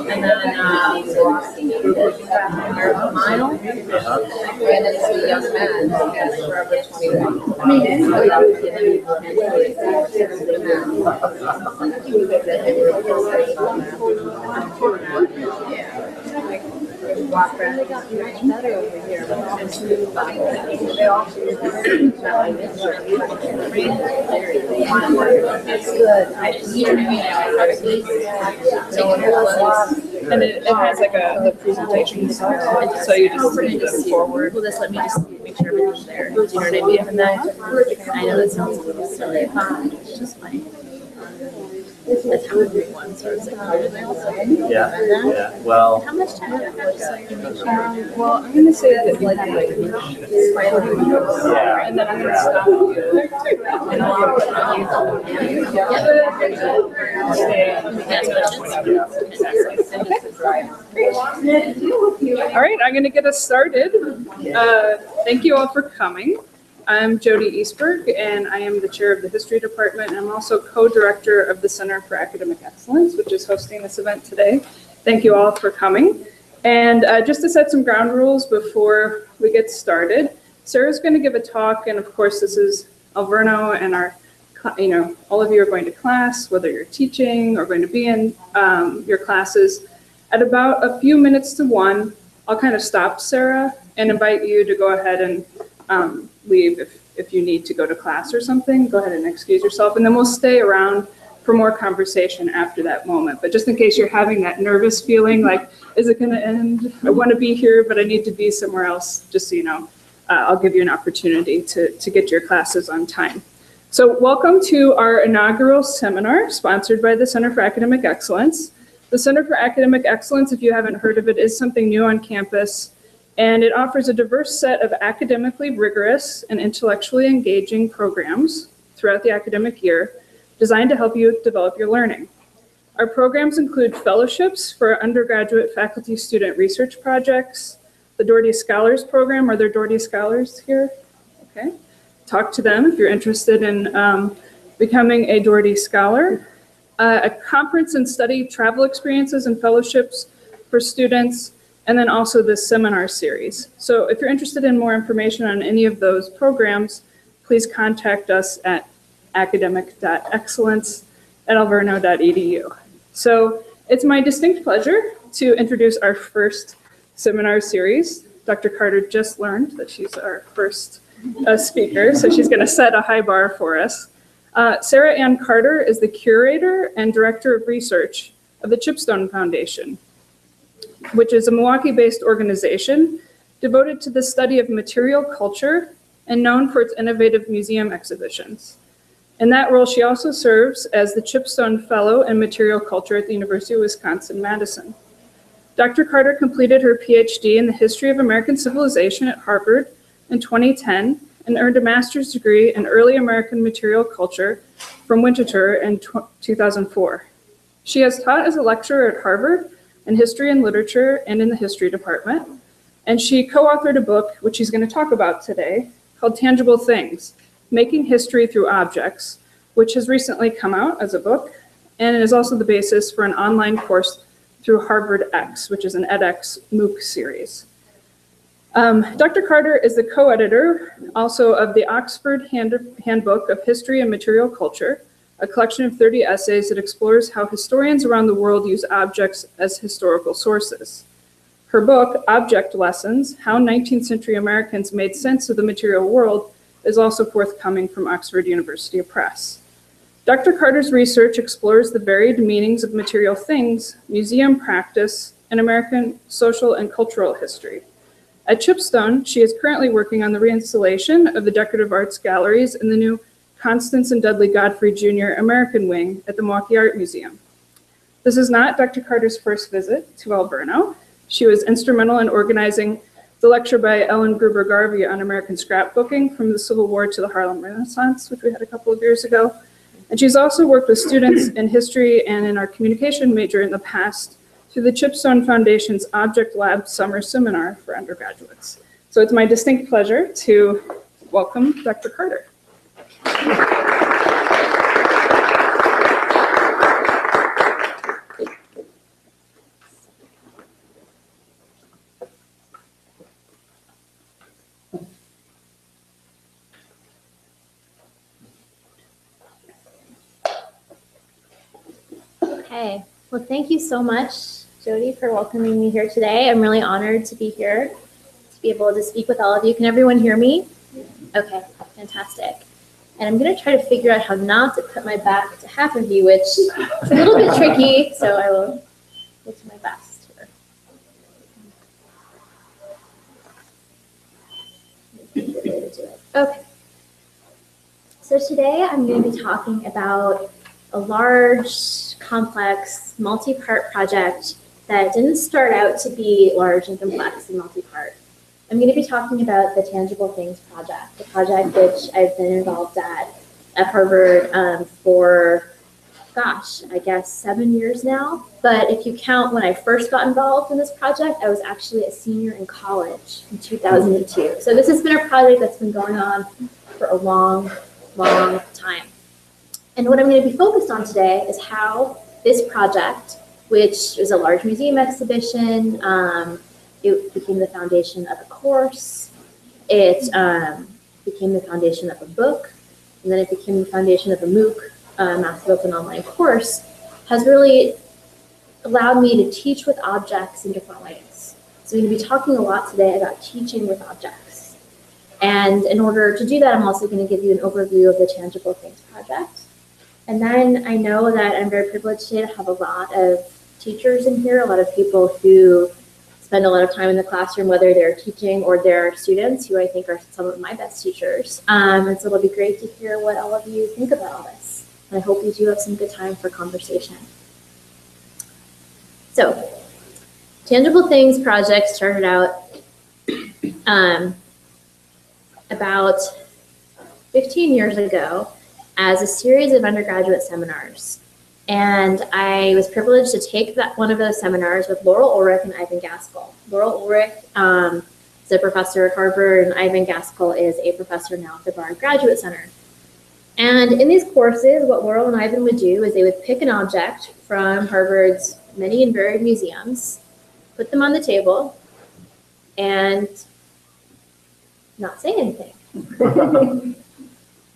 And then a mile, and it's a young man that's forever 21. Walk around. They got much better over here. That's good. And it has like the presentation style, so you just bring it forward. Well, just let me just make sure everything's there. Do you know what I mean? And then, I know that sounds a little silly, it's just funny. That's how everyone starts like, yeah. Well, how much time do you have? Well, I'm going to say that like and then I'm going to stop you. And all right, I'm going to get us started. Thank you all for coming. I'm Jody Eastberg, and I am the chair of the History Department. I'm also co-director of the Center for Academic Excellence, which is hosting this event today. Thank you all for coming. And just to set some ground rules before we get started, Sarah's going to give a talk, and of course this is Alverno, and all of you are going to class, whether you're teaching or going to be in your classes. At about a few minutes to 1, I'll kind of stop Sarah and invite you to go ahead and leave if you need to go to class or something. Go ahead and excuse yourself, and then we'll stay around for more conversation after that moment. But just in case you're having that nervous feeling like, is it going to end? I want to be here, but I need to be somewhere else, just so you know, I'll give you an opportunity to get to your classes on time. So welcome to our inaugural seminar sponsored by the Center for Academic Excellence. The Center for Academic Excellence, if you haven't heard of it, is something new on campus, and it offers a diverse set of academically rigorous and intellectually engaging programs throughout the academic year designed to help you develop your learning. Our programs include fellowships for undergraduate faculty-student research projects, the Doherty Scholars Program. Are there Doherty Scholars here? Okay. Talk to them if you're interested in becoming a Doherty Scholar. A conference and study travel experiences and fellowships for students, and then also this seminar series. So if you're interested in more information on any of those programs, please contact us at academic.excellence@alverno.edu. So it's my distinct pleasure to introduce our first seminar series. Dr. Carter just learned that she's our first speaker, so she's gonna set a high bar for us. Sarah Ann Carter is the curator and director of research of the Chipstone Foundation, which is a Milwaukee-based organization devoted to the study of material culture and known for its innovative museum exhibitions. In that role, she also serves as the Chipstone Fellow in Material Culture at the University of Wisconsin-Madison. Dr. Carter completed her PhD in the History of American Civilization at Harvard in 2010 and earned a master's degree in Early American Material Culture from Winterthur in 2004. She has taught as a lecturer at Harvard in history and literature and in the history department. And she co-authored a book, which she's going to talk about today, called Tangible Things, Making History Through Objects, which has recently come out as a book, and it is also the basis for an online course through Harvard X, which is an edX MOOC series. Dr. Carter is the co-editor also of the Oxford Handbook of History and Material Culture, a collection of 30 essays that explores how historians around the world use objects as historical sources. Her book, Object Lessons, How 19th Century Americans Made Sense of the Material World, is also forthcoming from Oxford University Press. Dr. Carter's research explores the varied meanings of material things, museum practice, and American social and cultural history. At Chipstone, she is currently working on the reinstallation of the decorative arts galleries in the new Constance and Dudley Godfrey Jr. American Wing at the Milwaukee Art Museum. This is not Dr. Carter's first visit to Alverno. She was instrumental in organizing the lecture by Ellen Gruber Garvey on American scrapbooking from the Civil War to the Harlem Renaissance, which we had a couple of years ago. And she's also worked with students in history and in our communication major in the past through the Chipstone Foundation's Object Lab Summer Seminar for undergraduates. So it's my distinct pleasure to welcome Dr. Carter. Okay, well, thank you so much, Jody, for welcoming me here today. I'm really honored to be here, to be able to speak with all of you. Can everyone hear me? Okay, fantastic. And I'm going to try to figure out how not to put my back to half of you, which is a little bit tricky, so I will do my best here. Okay. So today I'm going to be talking about a large, complex, multi-part project that didn't start out to be large and complex and multi-part. I'm going to be talking about the Tangible Things Project, the project which I've been involved at Harvard for, gosh, I guess 7 years now. But if you count when I first got involved in this project, I was actually a senior in college in 2002. So this has been a project that's been going on for a long, long time. And what I'm going to be focused on today is how this project, which is a large museum exhibition, it became the foundation of a course, it became the foundation of a book, and then it became the foundation of a MOOC, Massive Open Online Course, has really allowed me to teach with objects in different ways. So I'm going to be talking a lot today about teaching with objects. And in order to do that, I'm also going to give you an overview of the Tangible Things Project. And then I know that I'm very privileged today to have a lot of teachers in here, a lot of people who spend a lot of time in the classroom, whether they're teaching or they're students, who I think are some of my best teachers. And so it'll be great to hear what all of you think about all this. And I hope you do have some good time for conversation. So, Tangible Things Project started out about 15 years ago as a series of undergraduate seminars. And I was privileged to take one of those seminars with Laurel Ulrich and Ivan Gaskell. Laurel Ulrich is a professor at Harvard, and Ivan Gaskell is a professor now at the Bard Graduate Center. And in these courses, what Laurel and Ivan would do is they would pick an object from Harvard's many and varied museums, put them on the table, and not say anything.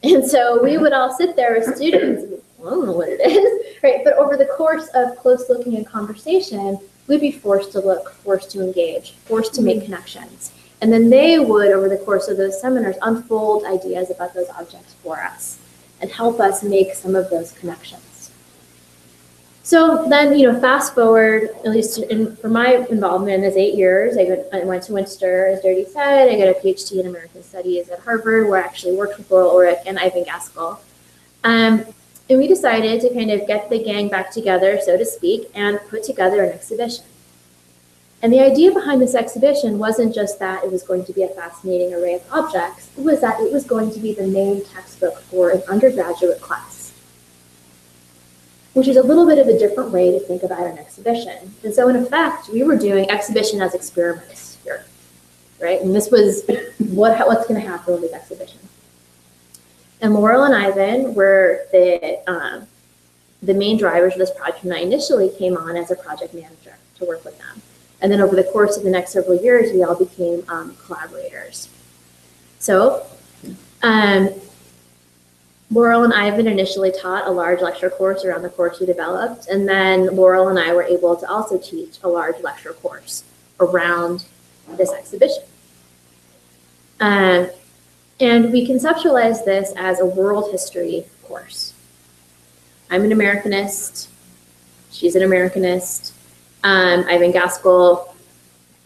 And so we would all sit there as students, and, I don't know what it is, right? But over the course of close looking and conversation, we'd be forced to look, forced to engage, forced to make connections. And then they would, over the course of those seminars, unfold ideas about those objects for us and help us make some of those connections. So then, fast forward, at least for my involvement in this 8 years, I went to Winchester, as Jody said. I got a PhD in American Studies at Harvard, where I actually worked with Laurel Ulrich and Ivan Gaskell. And we decided to kind of get the gang back together, so to speak, and put together an exhibition. And the idea behind this exhibition wasn't just that it was going to be a fascinating array of objects, it was that it was going to be the main textbook for an undergraduate class, which is a little bit of a different way to think about an exhibition. And so in effect, we were doing exhibition as experiments here, right? And this was what's going to happen with this exhibition. And Laurel and Ivan were the main drivers of this project, and I initially came on as a project manager to work with them. And then over the course of the next several years, we all became collaborators. So Laurel and Ivan initially taught a large lecture course around the course we developed, and then Laurel and I were able to also teach a large lecture course around this exhibition. And we conceptualized this as a world history course. I'm an Americanist, she's an Americanist, Ivan Gaskell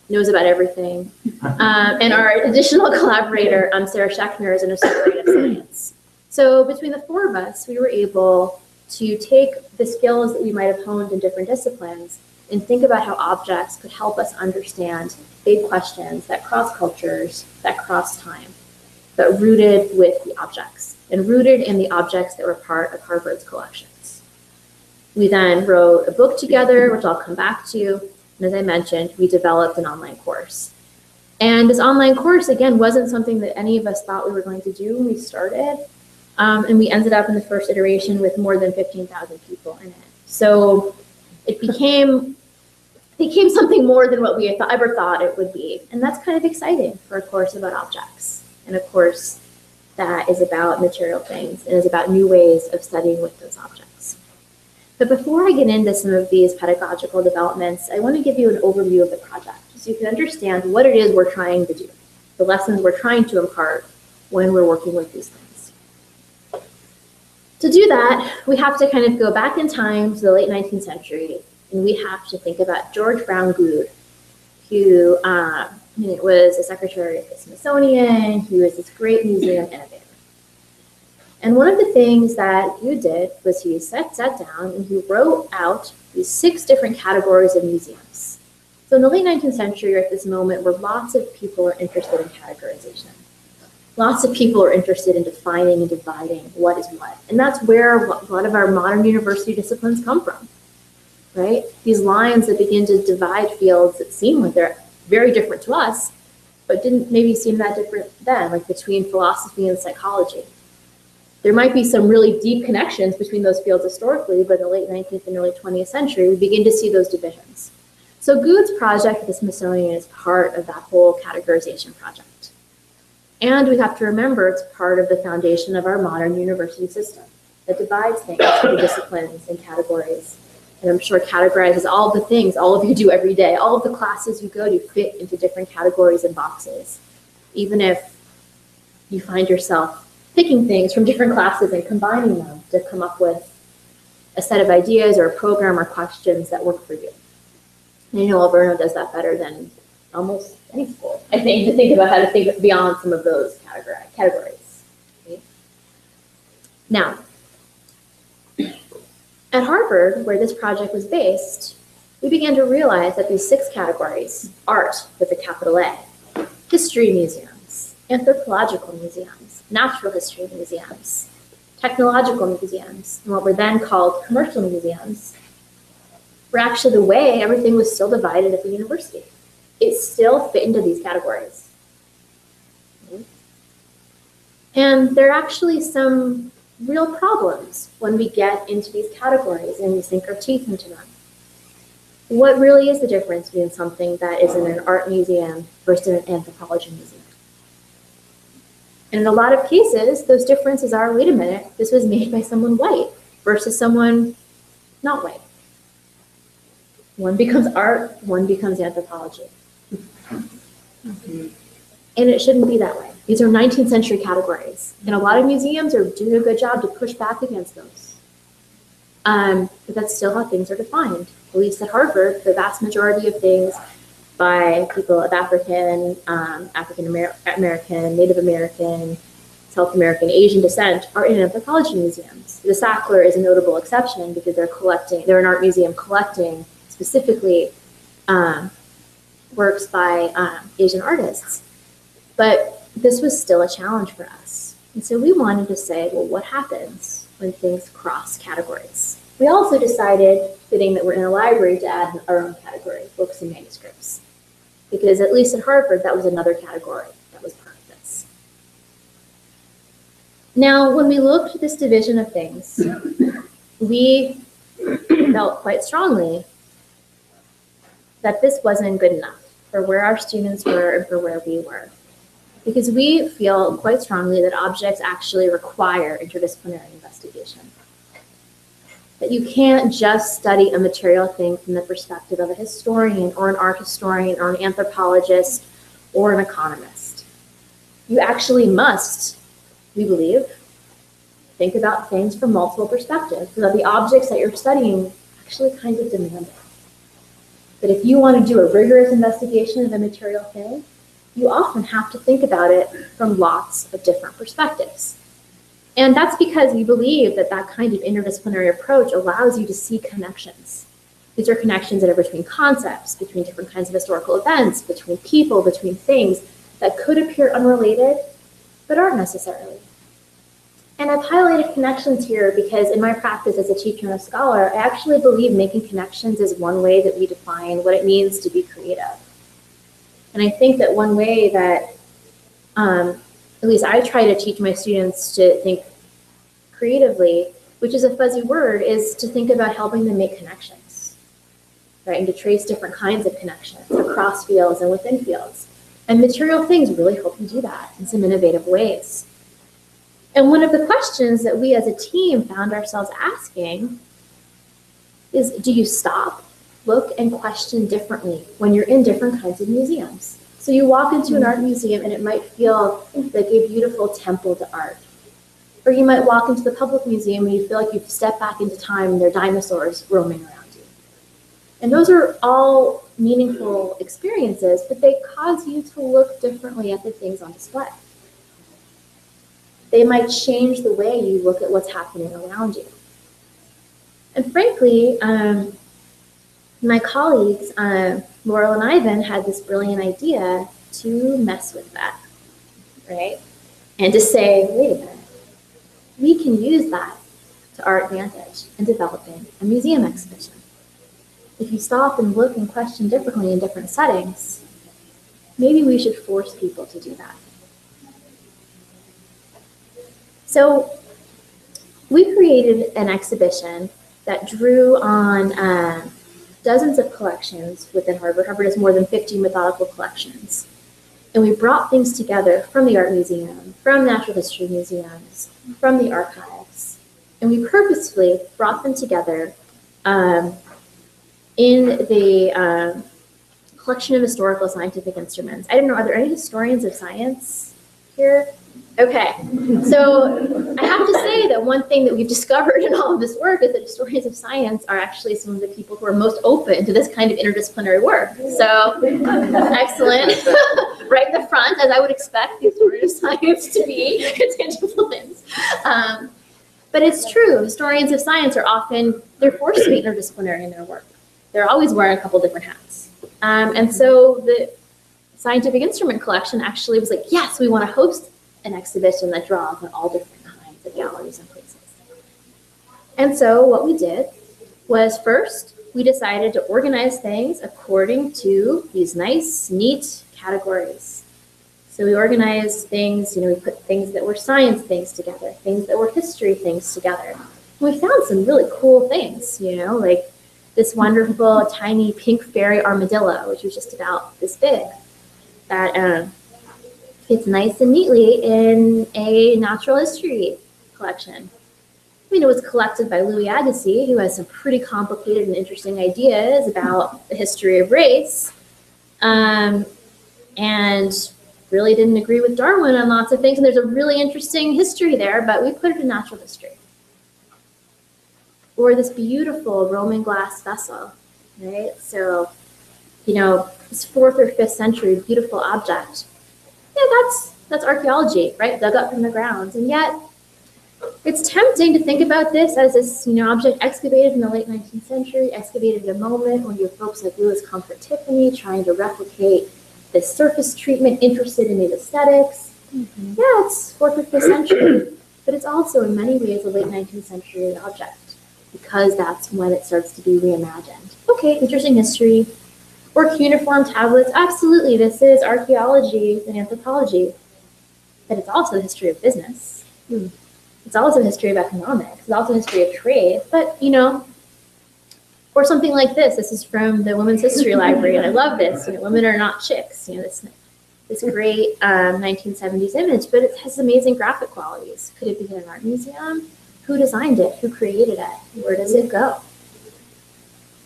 knows about everything, and our additional collaborator, Sarah Schechner, is an historian of science. So between the four of us, we were able to take the skills that we might have honed in different disciplines and think about how objects could help us understand big questions that cross cultures, that cross time, but rooted with the objects and rooted in the objects that were part of Harvard's collections. We then wrote a book together, which I'll come back to. And as I mentioned, we developed an online course. And this online course, again, wasn't something that any of us thought we were going to do when we started. And we ended up in the first iteration with more than 15,000 people in it. So it became something more than what we had ever thought it would be. And that's kind of exciting for a course about objects and a course that is about material things and is about new ways of studying with those objects. But before I get into some of these pedagogical developments, I want to give you an overview of the project so you can understand what it is we're trying to do, the lessons we're trying to impart when we're working with these things. To do that, we have to kind of go back in time to the late 19th century, and we have to think about George Brown Goode, who was a secretary of the Smithsonian. He was this great museum innovator. And one of the things that Goode did was he sat down and he wrote out these 6 different categories of museums. So in the late 19th century, at this moment, where lots of people are interested in categorization. Lots of people are interested in defining and dividing what is what. And that's where a lot of our modern university disciplines come from, right? These lines that begin to divide fields that seem like they're very different to us, but didn't maybe seem that different then, like between philosophy and psychology. There might be some really deep connections between those fields historically, but in the late 19th and early 20th century, we begin to see those divisions. So Goode's project at the Smithsonian is part of that whole categorization project. And we have to remember it's part of the foundation of our modern university system that divides things into disciplines and categories. And I'm sure categorizes all the things all of you do every day. All of the classes you go to fit into different categories and boxes. Even if you find yourself picking things from different classes and combining them to come up with a set of ideas or a program or questions that work for you. And I know Alverno does that better than almost any school, I think, to think about how to think beyond some of those categories. Okay? Now, at Harvard, where this project was based, we began to realize that these 6 categories, art with a capital A, history museums, anthropological museums, natural history museums, technological museums, and what were then called commercial museums, were actually the way everything was still divided at the university. It still fit into these categories. And there are actually some real problems when we get into these categories and we sink our teeth into them. What really is the difference between something that is in an art museum versus an anthropology museum? And in a lot of cases, those differences are, wait a minute, this was made by someone white versus someone not white. One becomes art, one becomes anthropology. And it shouldn't be that way. These are 19th century categories. And a lot of museums are doing a good job to push back against those. But that's still how things are defined. At least at Harvard, the vast majority of things by people of African, African-American, Native American, South American, Asian descent are in anthropology museums. The Sackler is a notable exception because they're an art museum collecting specifically works by Asian artists. But this was still a challenge for us. And so we wanted to say, well, what happens when things cross categories? We also decided, fitting that we're in a library, to add our own category, books and manuscripts. Because at least at Harvard, that was another category that was part of this. Now, when we looked at this division of things, we felt quite strongly that this wasn't good enough for where our students were and for where we were. Because we feel quite strongly that objects actually require interdisciplinary investigation. That you can't just study a material thing from the perspective of a historian or an art historian or an anthropologist or an economist. You actually must, we believe, think about things from multiple perspectives so that the objects that you're studying actually kind of demand it. That if you want to do a rigorous investigation of a material thing, you often have to think about it from lots of different perspectives. And that's because we believe that that kind of interdisciplinary approach allows you to see connections. These are connections that are between concepts, between different kinds of historical events, between people, between things that could appear unrelated, but aren't necessarily. And I've highlighted connections here because in my practice as a teacher and a scholar, I actually believe making connections is one way that we define what it means to be creative. And I think that one way that, at least I try to teach my students to think creatively, which is a fuzzy word, is to think about helping them make connections, right? And to trace different kinds of connections across fields and within fields. And material things really help you do that in some innovative ways. And one of the questions that we as a team found ourselves asking is, do you stop, look, and question differently when you're in different kinds of museums? So you walk into an art museum and it might feel like a beautiful temple to art. Or you might walk into the public museum and you feel like you've stepped back into time and there are dinosaurs roaming around you. And those are all meaningful experiences, but they cause you to look differently at the things on display. They might change the way you look at what's happening around you. And frankly, my colleagues, Laurel and Ivan, had this brilliant idea to mess with that, right? And to say, wait a minute, we can use that to our advantage in developing a museum exhibition. If you stop and look and question differently in different settings, maybe we should force people to do that. So we created an exhibition that drew on dozens of collections within Harvard. Harvard has more than 50 methodical collections. And we brought things together from the art museum, from natural history museums, from the archives. And we purposefully brought them together in the collection of historical scientific instruments. I don't know, are there any historians of science here? Okay, so I have to say that one thing that we've discovered in all of this work is that historians of science are actually some of the people who are most open to this kind of interdisciplinary work. So, excellent. Right in the front, as I would expect the historian of science to be, influence. But it's true, historians of science are often, they're forced to be interdisciplinary in their work. They're always wearing a couple different hats. And so the scientific instrument collection actually was like, yes, we want to host an exhibition that draws on all different kinds of galleries and places. And so what we did was first, we decided to organize things according to these nice, neat categories. So we organized things, we put things that were science things together, things that were history things together. And we found some really cool things, like this wonderful tiny pink fairy armadillo, which was just about this big, that fits nice and neatly in a natural history collection. It was collected by Louis Agassiz, who has some pretty complicated and interesting ideas about the history of race, and really didn't agree with Darwin on lots of things. And there's a really interesting history there, but we put it in natural history. Or this beautiful Roman glass vessel, right? So, this 4th or 5th century beautiful object. Yeah, that's archaeology, right? Dug up from the ground. And yet, it's tempting to think about this as this, object excavated in the late 19th century, excavated at a moment when you have folks like Louis Comfort Tiffany trying to replicate this surface treatment, interested in the aesthetics. Mm-hmm. Yeah, it's 4th or 5th century, but it's also in many ways a late 19th century object because that's when it starts to be reimagined. Okay, interesting history. Or cuneiform tablets, absolutely, this is archaeology and anthropology, but it's also the history of business. It's also the history of economics, it's also the history of trade, but or something like this. This is from the Women's History Library, and I love this. Women are not chicks. This great 1970s image, but it has amazing graphic qualities. Could it be in an art museum? Who designed it? Who created it? Where does it go?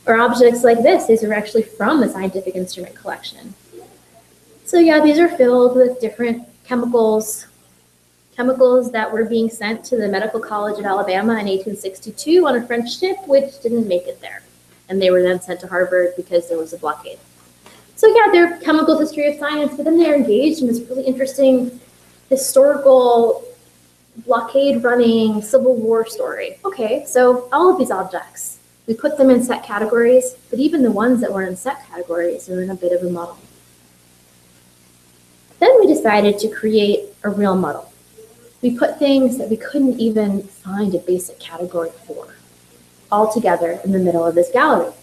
Or objects like this, these are actually from the scientific instrument collection. So yeah, these are filled with different chemicals that were being sent to the Medical College of Alabama in 1862 on a French ship, which didn't make it there. And they were then sent to Harvard because there was a blockade. So yeah, they're chemical history of science, but then they're engaged in this really interesting historical blockade running Civil War story. Okay, so all of these objects, we put them in set categories, but even the ones that were in set categories are in a bit of a muddle. Then we decided to create a real muddle. We put things that we couldn't even find a basic category for all together in the middle of this gallery.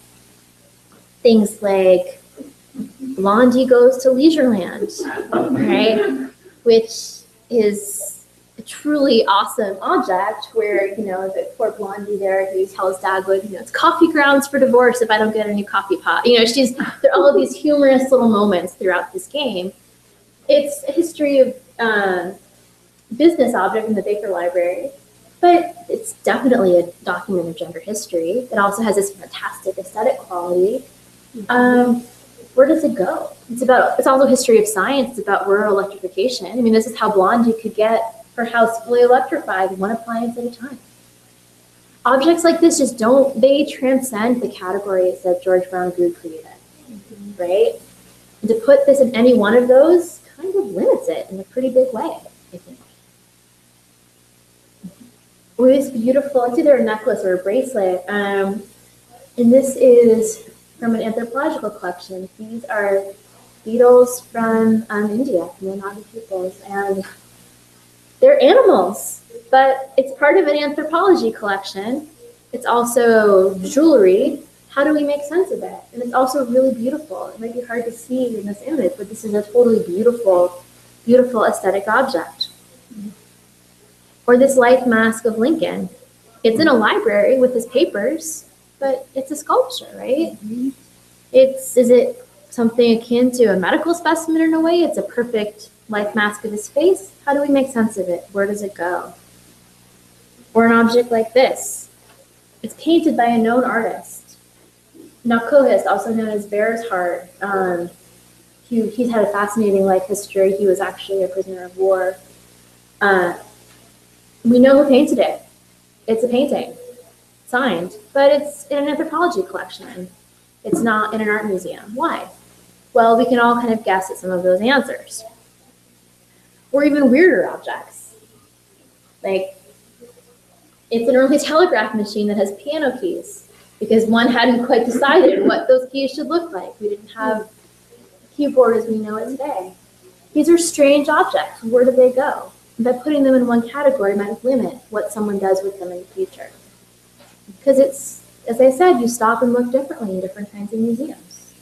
Things like Blondie goes to Leisureland, right? Which is a truly awesome object where, the poor Blondie there who tells Dagwood, it's coffee grounds for divorce if I don't get a new coffee pot. There are all of these humorous little moments throughout this game. It's a history of business object in the Baker Library, but it's definitely a document of gender history. It also has this fantastic aesthetic quality. Where does it go? It's also a history of science. It's about rural electrification. I mean, this is how Blondie could get her house fully electrified, one appliance at a time. Objects like this they transcend the categories that George Brown Goode created, right? And to put this in any one of those kind of limits it in a pretty big way, I think. We have this beautiful, it's either a necklace or a bracelet, and this is from an anthropological collection. These are beetles from India, from the Nagaland peoples, and they're animals, but it's part of an anthropology collection. It's also jewelry. How do we make sense of it? And it's also really beautiful. It might be hard to see in this image, but this is a totally beautiful, beautiful aesthetic object. Or this life mask of Lincoln. It's in a library with his papers, but it's a sculpture, right? Is it something akin to a medical specimen in a way? It's a perfect life mask of his face. How do we make sense of it? Where does it go? Or an object like this. It's painted by a known artist. Nakohist, also known as Bear's Heart. He's had a fascinating life history. He was actually a prisoner of war. We know who painted it. It's a painting, signed, but it's in an anthropology collection. It's not in an art museum. Why? Well, we can all kind of guess at some of those answers. Or even weirder objects. Like, it's an early telegraph machine that has piano keys because one hadn't quite decided what those keys should look like. We didn't have a keyboard as we know it today. These are strange objects. Where do they go? And by putting them in one category might limit what someone does with them in the future. Because it's, as I said, you stop and look differently in different kinds of museums.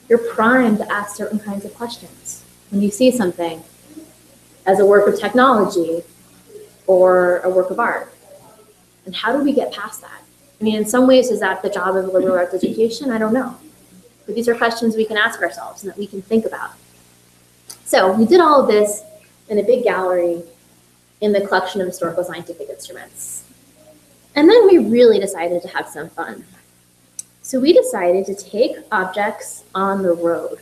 You're primed to ask certain kinds of questions when you see something as a work of technology or a work of art. And how do we get past that? I mean, in some ways, is that the job of liberal arts education? I don't know. But these are questions we can ask ourselves and that we can think about. So we did all of this in a big gallery in the collection of historical scientific instruments. And then we really decided to have some fun. So we decided to take objects on the road.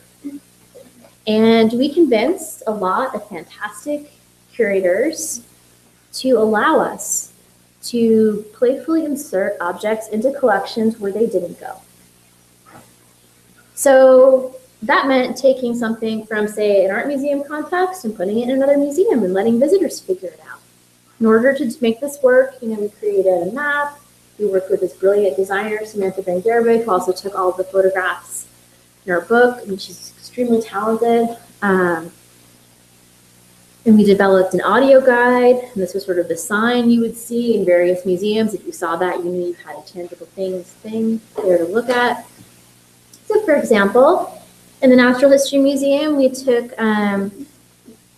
And we convinced a lot of fantastic curators to allow us to playfully insert objects into collections where they didn't go. So that meant taking something from, say, an art museum context and putting it in another museum and letting visitors figure it out. In order to make this work, we created a map. We worked with this brilliant designer, Samantha Van Gerbeek, who also took all of the photographs in our book. I mean, she's extremely talented. And we developed an audio guide. And this was sort of the sign you would see in various museums. If you saw that, you knew you had a tangible thing there to look at. So, for example, in the Natural History Museum, we took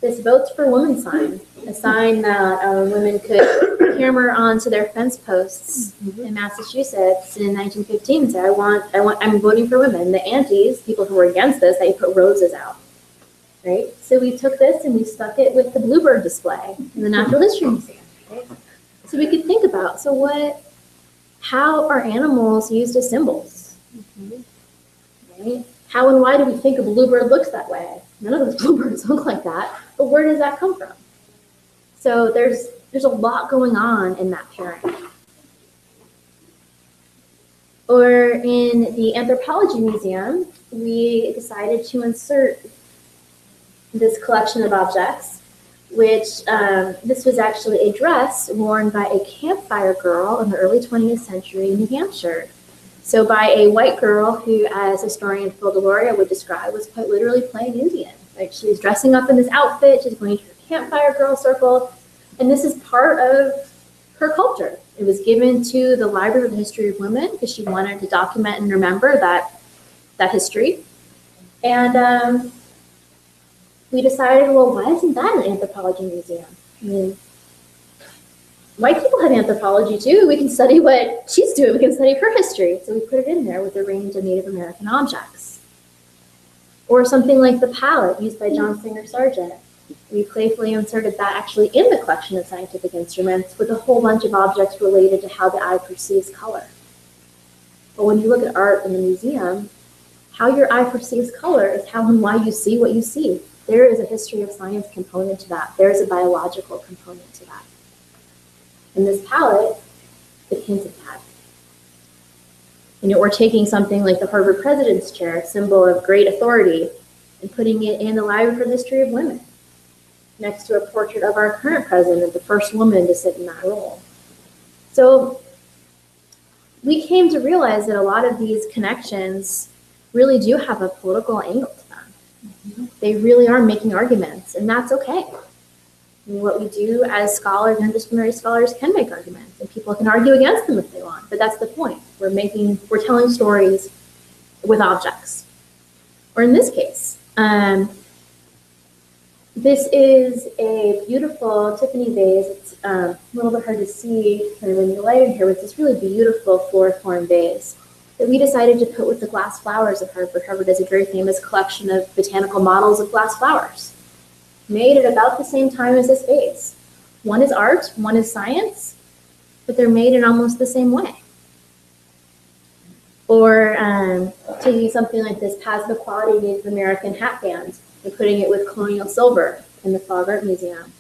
this Votes for Women sign, a sign that women could hammer onto their fence posts in Massachusetts in 1915 and say, I'm voting for women. The antis, people who were against this, they put roses out, right? So we took this and we stuck it with the bluebird display in the Natural History Museum, right? So we could think about, how are animals used as symbols, right? How and why do we think a bluebird looks that way? None of those bluebirds look like that, but where does that come from? So there's a lot going on in that pairing. Or in the Anthropology Museum, we decided to insert this collection of objects which this was actually a dress worn by a campfire girl in the early 20th century in New Hampshire. So by a white girl who, as historian Phil Deloria would describe, was quite literally playing Indian. Like, she was dressing up in this outfit, she's going to her campfire girl circle, and this is part of her culture. It was given to the Library of the History of Women because she wanted to document and remember that history. And we decided, well, why isn't that an anthropology museum? I mean, white people have anthropology too. We can study what she's doing. We can study her history. So we put it in there with a range of Native American objects. Or something like the palette used by John Singer Sargent. We playfully inserted that actually in the collection of scientific instruments with a whole bunch of objects related to how the eye perceives color. But when you look at art in the museum, how your eye perceives color is how and why you see what you see. There is a history of science component to that. There is a biological component to that. In this palette, it hints at that. You know, we're taking something like the Harvard President's Chair, symbol of great authority, and putting it in the Library for the History of Women, next to a portrait of our current president, the first woman to sit in that role. So we came to realize that a lot of these connections really do have a political angle to them. They really are making arguments, and that's okay. And what we do as scholars, interdisciplinary scholars, can make arguments, and people can argue against them if they want, but that's the point. We're telling stories with objects. Or in this case, this is a beautiful Tiffany vase. It's a little bit hard to see kind of in the light in here, but it's this really beautiful floriform vase that we decided to put with the glass flowers at Harvard. Harvard has a very famous collection of botanical models of glass flowers, made at about the same time as this vase. One is art, one is science, but they're made in almost the same way. Or taking something like this Passamaquoddy Native American hat band and putting it with colonial silver in the Fogg Art Museum.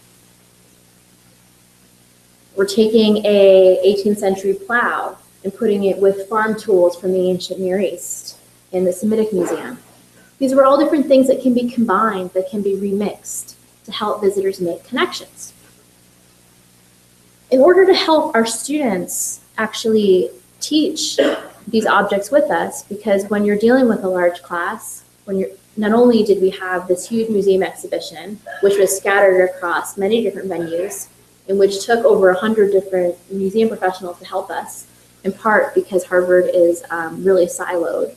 We're taking a 18th century plow and putting it with farm tools from the ancient Near East in the Semitic Museum. These were all different things that can be combined, that can be remixed to help visitors make connections. In order to help our students actually teach these objects with us, because when you're dealing with a large class, not only did we have this huge museum exhibition, which was scattered across many different venues, and which took over 100 different museum professionals to help us, in part because Harvard is really siloed.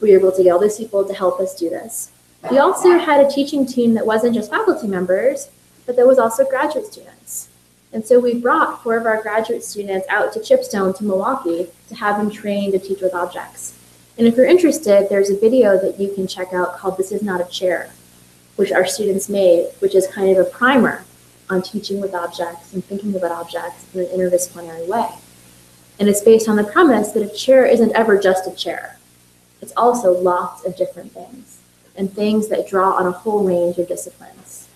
We were able to get all these people to help us do this. We also had a teaching team that wasn't just faculty members, but that was also graduate students. And so we brought 4 of our graduate students out to Chipstone, to Milwaukee, to have them trained to teach with objects. And if you're interested, there's a video that you can check out called This Is Not a Chair, which our students made, which is kind of a primer on teaching with objects and thinking about objects in an interdisciplinary way. And it's based on the premise that a chair isn't ever just a chair. It's also lots of different things, and things that draw on a whole range of disciplines.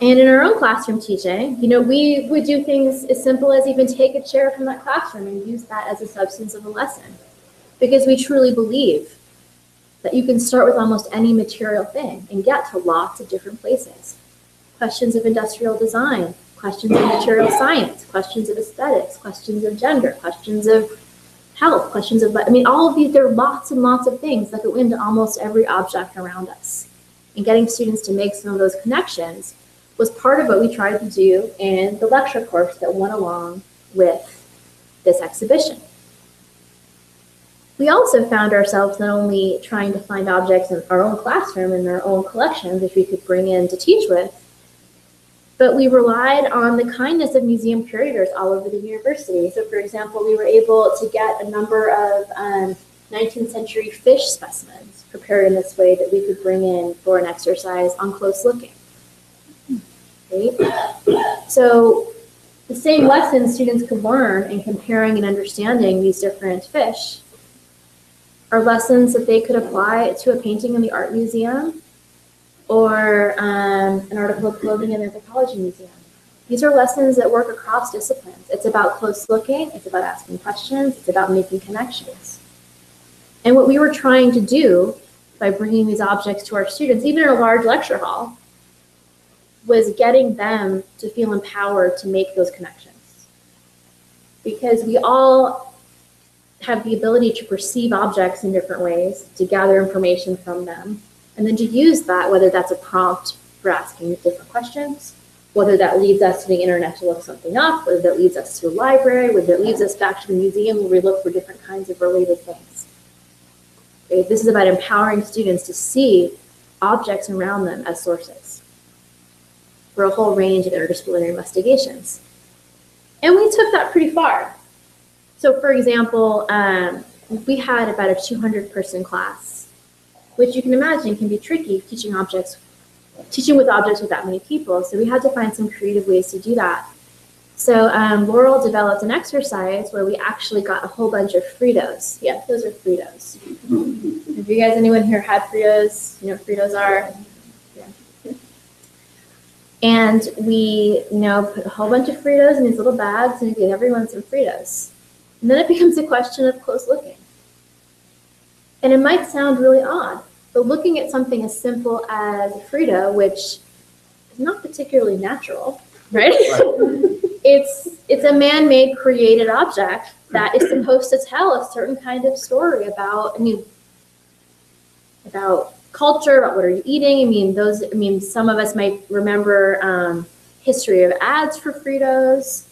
And in our own classroom teaching, you know, we would do things as simple as even take a chair from that classroom and use that as a substance of a lesson, because we truly believe that you can start with almost any material thing and get to lots of different places. Questions of industrial design, questions of material science, questions of aesthetics, questions of gender, questions of health, questions of, I mean, all of these, there are lots and lots of things that go into almost every object around us. And getting students to make some of those connections was part of what we tried to do in the lecture course that went along with this exhibition. We also found ourselves not only trying to find objects in our own classroom and our own collections which we could bring in to teach with, but we relied on the kindness of museum curators all over the university. So for example, we were able to get a number of 19th century fish specimens prepared in this way that we could bring in for an exercise on close looking. Right? So the same lessons students could learn in comparing and understanding these different fish are lessons that they could apply to a painting in the art museum or an article of clothing in the anthropology museum. These are lessons that work across disciplines. It's about close looking, it's about asking questions, it's about making connections. And what we were trying to do by bringing these objects to our students, even in a large lecture hall, was getting them to feel empowered to make those connections. Because we all have the ability to perceive objects in different ways, to gather information from them, and then to use that, whether that's a prompt for asking different questions, whether that leads us to the internet to look something up, whether that leads us to a library, whether that leads us back to the museum where we look for different kinds of related things. Okay, this is about empowering students to see objects around them as sources for a whole range of interdisciplinary investigations. And we took that pretty far. So for example, we had about a 200-person class, which you can imagine can be tricky teaching with objects with that many people. So we had to find some creative ways to do that. So Laurel developed an exercise where we actually got a whole bunch of Fritos. Yeah, those are Fritos. Have you guys, anyone here had Fritos? You know what Fritos are? Yeah. And we, put a whole bunch of Fritos in these little bags and we gave everyone some Fritos. And then it becomes a question of close looking. And it might sound really odd, but looking at something as simple as a Frito, which is not particularly natural, right? It's a man-made created object that is supposed to tell a certain kind of story about culture, about what are you eating. Some of us might remember history of ads for Fritos,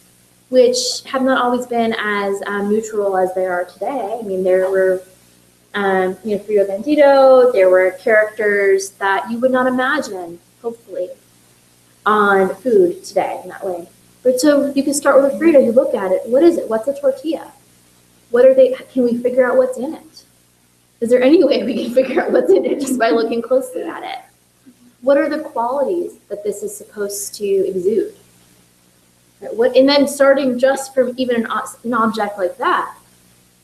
which have not always been as neutral as they are today. There were Frito Bandito, there were characters that you would not imagine, hopefully, on food today in that way. But so you can start with a Frito, you look at it, what is it? What's a tortilla? What are they? Can we figure out what's in it? Is there any way we can figure out what's in it just by looking closely at it? What are the qualities that this is supposed to exude? And then starting just from even an object like that,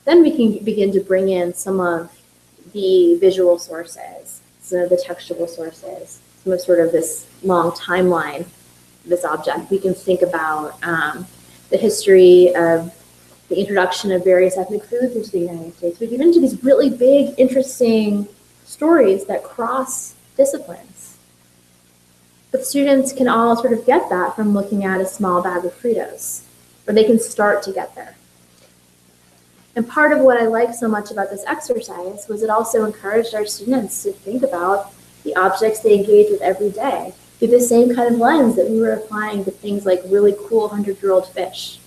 then we can begin to bring in some of the visual sources, some of the textual sources, some of sort of this long timeline of this object. We can think about the history of the introduction of various ethnic foods into the United States. We get into these really big, interesting stories that cross disciplines. But students can all sort of get that from looking at a small bag of Fritos, or they can start to get there. And part of what I like so much about this exercise was it also encouraged our students to think about the objects they engage with every day through the same kind of lens that we were applying to things like really cool 100-year-old fish,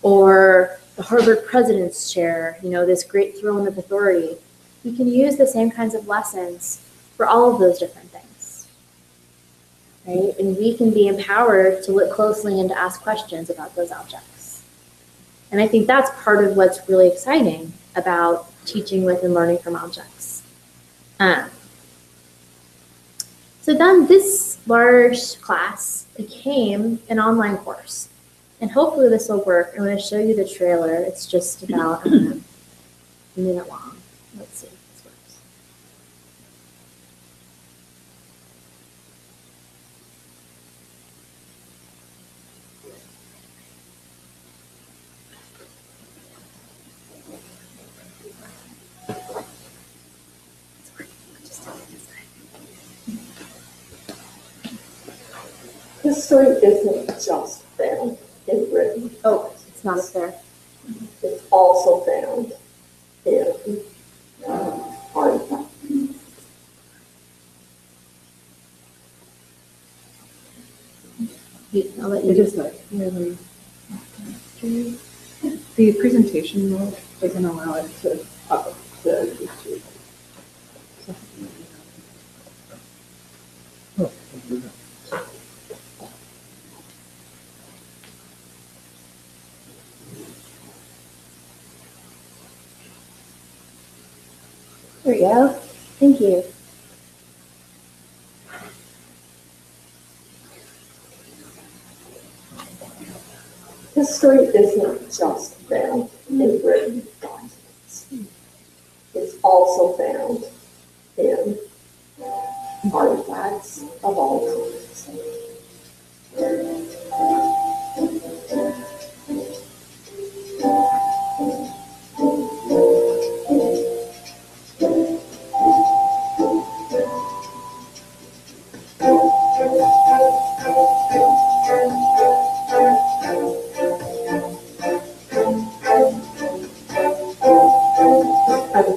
or the Harvard President's Chair, this great throne of authority. You can use the same kinds of lessons for all of those different things, right? And we can be empowered to look closely and to ask questions about those objects. And I think that's part of what's really exciting about teaching with and learning from objects. So then this large class became an online course. And hopefully this will work. I'm going to show you the trailer. It's just about a minute long. Let's see if this works. History isn't just found in Britain. Oh, it's not up there. It's also found in artifacts. I'll let you It is like really, the presentation mode doesn't allow it to pop up to YouTube. There we go. Thank you. History isn't just found in written documents. It's also found in artifacts of all sorts.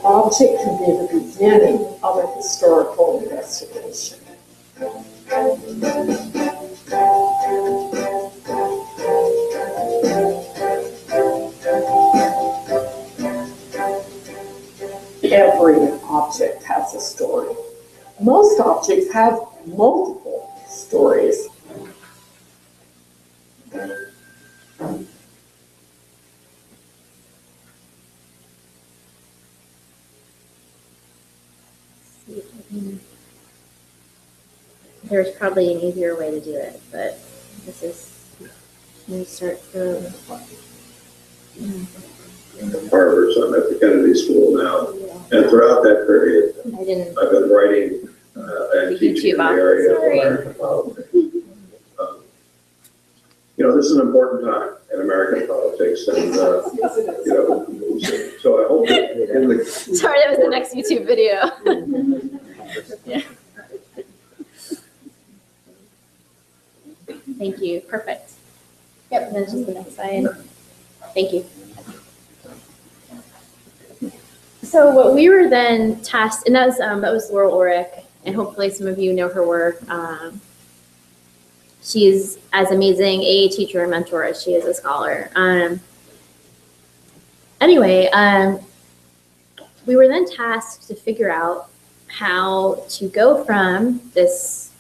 object can be the beginning of a historical investigation. Every object has a story. Most objects have multiple stories. There's probably an easier way to do it, but this is, let me start from. Harvard, so I'm at the Kennedy School now. And throughout that period, I've been writing and teaching in the area of American politics. You know, this is an important time in American politics, and you know, so I hope that in the Sorry, that was the next YouTube video. Yeah. Thank you. Perfect. Yep, and then just the next slide. Thank you. So what we were then tasked, and that was Laurel Ulrich, and hopefully some of you know her work. She's as amazing a teacher and mentor as she is a scholar. Anyway, we were then tasked to figure out how to go from this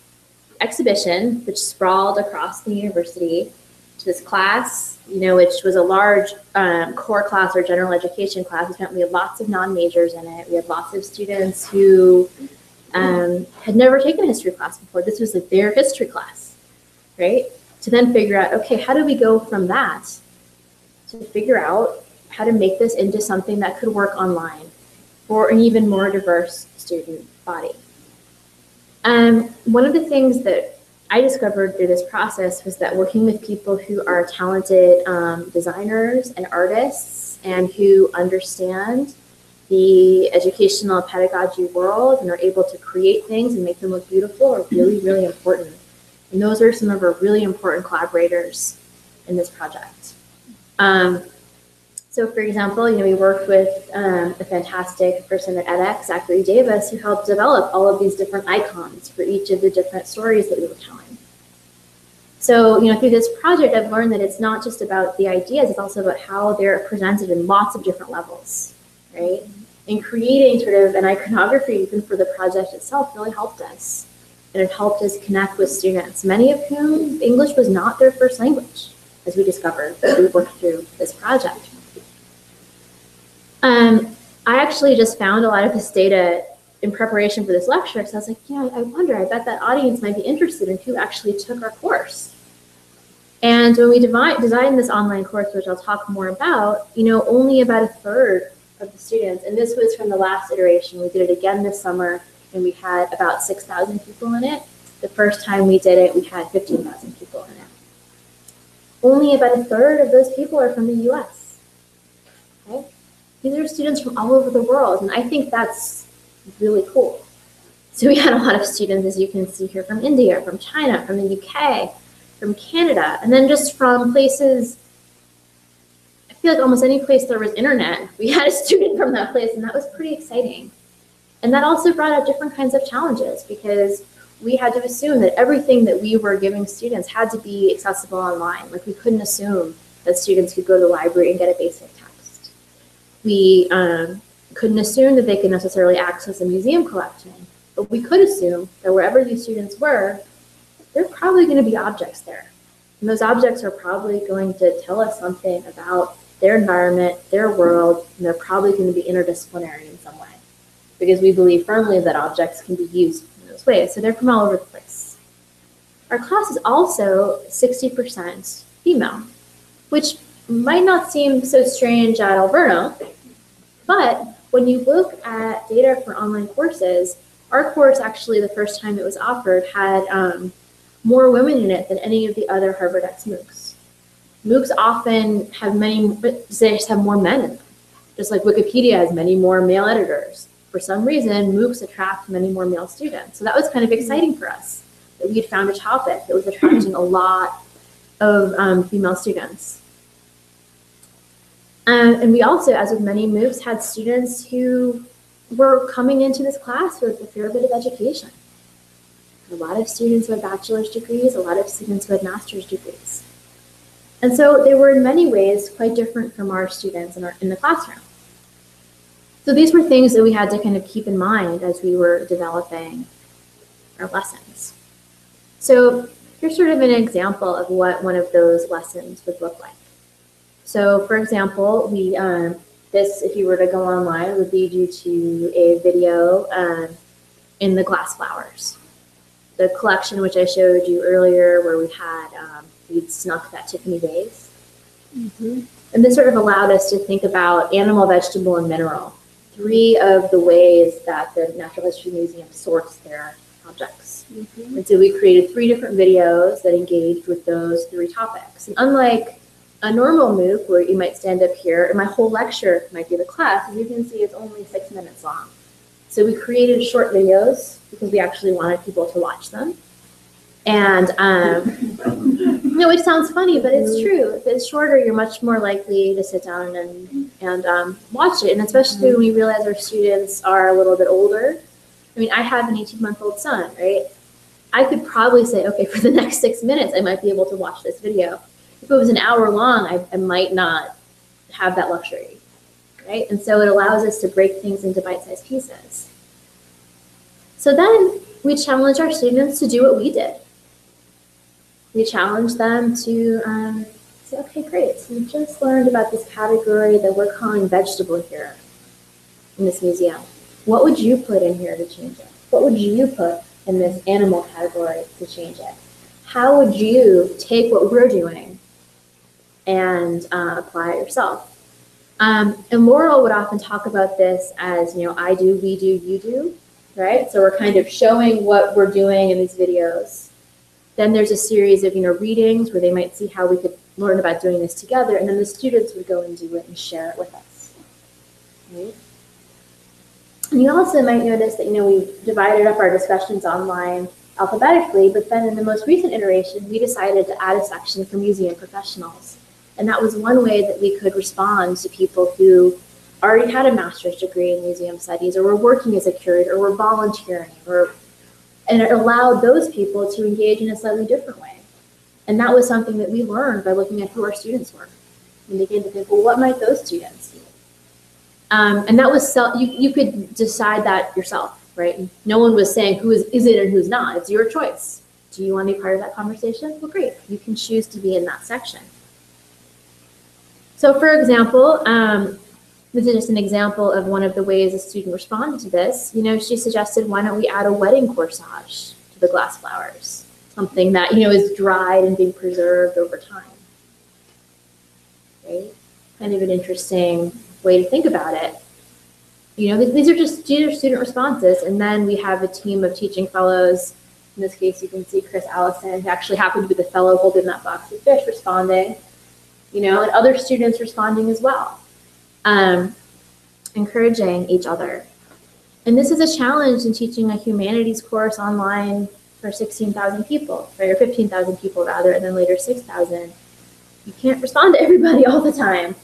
exhibition, which sprawled across the university, to this class, you know, which was a large core class or general education class, which meant we had lots of non-majors in it. We had lots of students who had never taken a history class before. This was like their history class, right? To then figure out, okay, how do we go from that to figure out how to make this into something that could work online for an even more diverse student body? One of the things that I discovered through this process was that working with people who are talented designers and artists and who understand the educational pedagogy world and are able to create things and make them look beautiful are really, really important. And those are some of our really important collaborators in this project. So for example, you know, we worked with a fantastic person at edX, Zachary Davis, who helped develop all of these different icons for each of the different stories that we were telling. So, you know, through this project, I've learned that it's not just about the ideas, it's also about how they're presented in lots of different levels, right? And creating sort of an iconography even for the project itself really helped us. And it helped us connect with students, many of whom English was not their first language, as we discovered as we worked through this project. I actually just found a lot of this data in preparation for this lecture, because I was like, yeah, I wonder, I bet that audience might be interested in who actually took our course. And when we designed this online course, which I'll talk more about, you know, only about 1/3 of the students, and this was from the last iteration, we did it again this summer, and we had about 6,000 people in it. The first time we did it, we had 15,000 people in it. Only about 1/3 of those people are from the US. Okay? These are students from all over the world, and I think that's really cool. So we had a lot of students, as you can see here, from India, from China, from the UK, from Canada, and then just from places, I feel like almost any place there was internet, we had a student from that place, and that was pretty exciting. And that also brought up different kinds of challenges, because we had to assume that everything that we were giving students had to be accessible online. Like, we couldn't assume that students could go to the library and get a basic text. We couldn't assume that they could necessarily access a museum collection, but we could assume that wherever these students were, there are probably going to be objects there. And those objects are probably going to tell us something about their environment, their world, and they're probably going to be interdisciplinary in some way, because we believe firmly that objects can be used in those ways. So they're from all over the place. Our class is also 60% female, which might not seem so strange at Alverno, but when you look at data for online courses, our course actually, the first time it was offered, had more women in it than any of the other Harvard X MOOCs. MOOCs often have they just have more men in them. Just like Wikipedia has many more male editors. For some reason, MOOCs attract many more male students. So that was kind of exciting for us, that we had found a topic that was attracting a lot of female students. And we also, as with many MOOCs, had students who were coming into this class with a fair bit of education. A lot of students who had bachelor's degrees, a lot of students who had master's degrees. And so they were in many ways quite different from our students in the classroom. So these were things that we had to kind of keep in mind as we were developing our lessons. So here's sort of an example of what one of those lessons would look like. So for example, this, if you were to go online, would lead you to a video in the glass flowers. The collection which I showed you earlier where we'd snuck that Tiffany vase. Mm-hmm. And this sort of allowed us to think about animal, vegetable, and mineral, 3 of the ways that the Natural History Museum sorts their objects. Mm-hmm. And so we created 3 different videos that engaged with those 3 topics. And unlike a normal MOOC where you might stand up here and my whole lecture might be the class, as you can see, it's only 6 minutes long. So we created short videos because we actually wanted people to watch them. And, which sounds funny, but it's true. If it's shorter, you're much more likely to sit down and watch it. And especially when we realize our students are a little bit older. I mean, I have an 18-month-old son, right? I could probably say, okay, for the next 6 minutes, I might be able to watch this video. If it was an hour long, I might not have that luxury, right? And so it allows us to break things into bite-sized pieces. So then we challenge our students to do what we did. We challenge them to say, okay, great, so you just learned about this category that we're calling vegetable here in this museum. What would you put in here to change it? What would you put in this animal category to change it? How would you take what we're doing and apply it yourself? And Laurel would often talk about this as, I do, we do, you do, right? So we're kind of showing what we're doing in these videos. Then there's a series of, readings where they might see how we could learn about doing this together, and then the students would go and do it and share it with us. Right? And you also might notice that, we divided up our discussions online alphabetically, but then in the most recent iteration, we decided to add a section for museum professionals. And that was one way that we could respond to people who already had a master's degree in museum studies, or were working as a curator, or were volunteering, and it allowed those people to engage in a slightly different way. And that was something that we learned by looking at who our students were. And began to think, well, what might those students do? And that was, you could decide that yourself, right? No one was saying who is it and who's not. It's your choice. Do you want to be part of that conversation? Well, great. You can choose to be in that section. So for example, this is just an example of one of the ways a student responded to this. She suggested, why don't we add a wedding corsage to the glass flowers? Something that, is dried and being preserved over time. Right? Kind of an interesting way to think about it. These are student responses. And then we have a team of teaching fellows. In this case, you can see Chris Allison, who actually happened to be the fellow holding that box of fish, responding. And other students responding as well. Encouraging each other. And this is a challenge in teaching a humanities course online for 16,000 people, right, or 15,000 people rather, and then later 6,000. You can't respond to everybody all the time,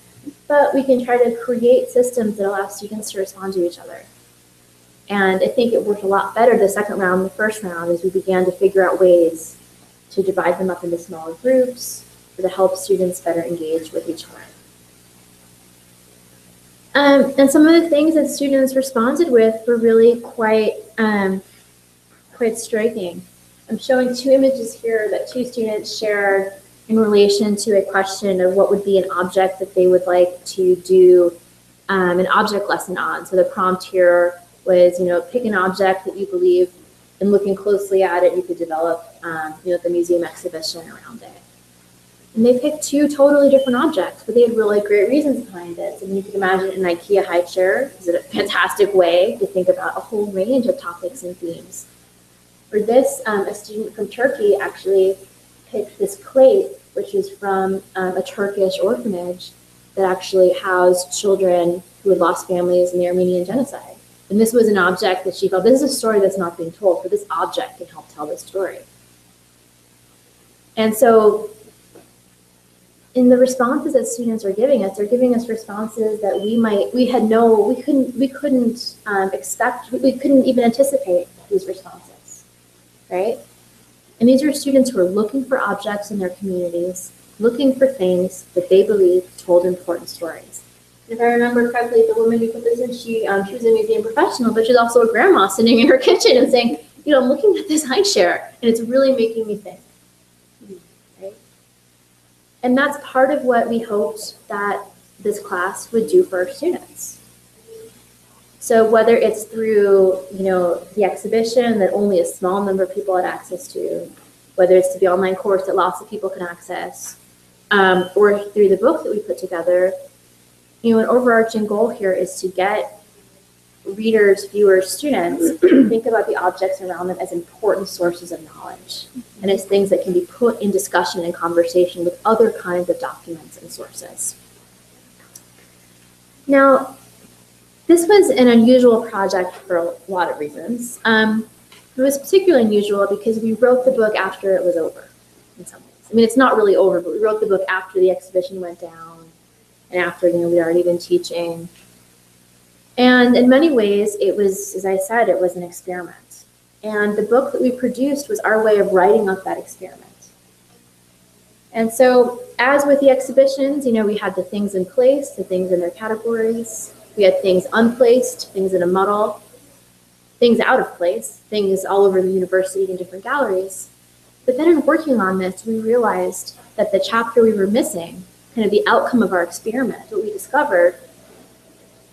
but we can try to create systems that allow students to respond to each other. And I think it worked a lot better the second round than the first round as we began to figure out ways to divide them up into smaller groups or to help students better engage with each other. And some of the things that students responded with were really quite striking. I'm showing 2 images here that 2 students shared in relation to a question of what would be an object that they would like to do an object lesson on. So the prompt here was, pick an object that you believe, and looking closely at it, you could develop, the museum exhibition around it. And they picked 2 totally different objects, but they had really great reasons behind it. So you can imagine an IKEA high chair is a fantastic way to think about a whole range of topics and themes. For this, a student from Turkey actually picked this plate, which is from a Turkish orphanage that actually housed children who had lost families in the Armenian genocide. And this was an object that she felt, this is a story that's not being told, but this object can help tell this story. And so in the responses that students are giving us, they're giving us responses that we couldn't expect, we couldn't even anticipate these responses, right? And these are students who are looking for objects in their communities, looking for things that they believe told important stories. If I remember correctly, the woman who put this in, she was a museum professional, but she's also a grandma sitting in her kitchen and saying, you know, I'm looking at this high chair and it's really making me think. Right? And that's part of what we hoped that this class would do for our students. So whether it's through, you know, the exhibition that only a small number of people had access to, whether it's the online course that lots of people can access, or through the book that we put together, you know, an overarching goal here is to get readers, viewers, students think about the objects around them as important sources of knowledge and as things that can be put in discussion and conversation with other kinds of documents and sources. Now, this was an unusual project for a lot of reasons. It was particularly unusual because we wrote the book after it was over in some ways. I mean, it's not really over, but we wrote the book after the exhibition went down and after, you know, we'd already been teaching. And in many ways, it was, as I said, it was an experiment. And the book that we produced was our way of writing up that experiment. And so, as with the exhibitions, you know, we had the things in place, the things in their categories. We had things unplaced, things in a muddle, things out of place, things all over the university in different galleries. But then in working on this, we realized that the chapter we were missing, kind of the outcome of our experiment, what we discovered,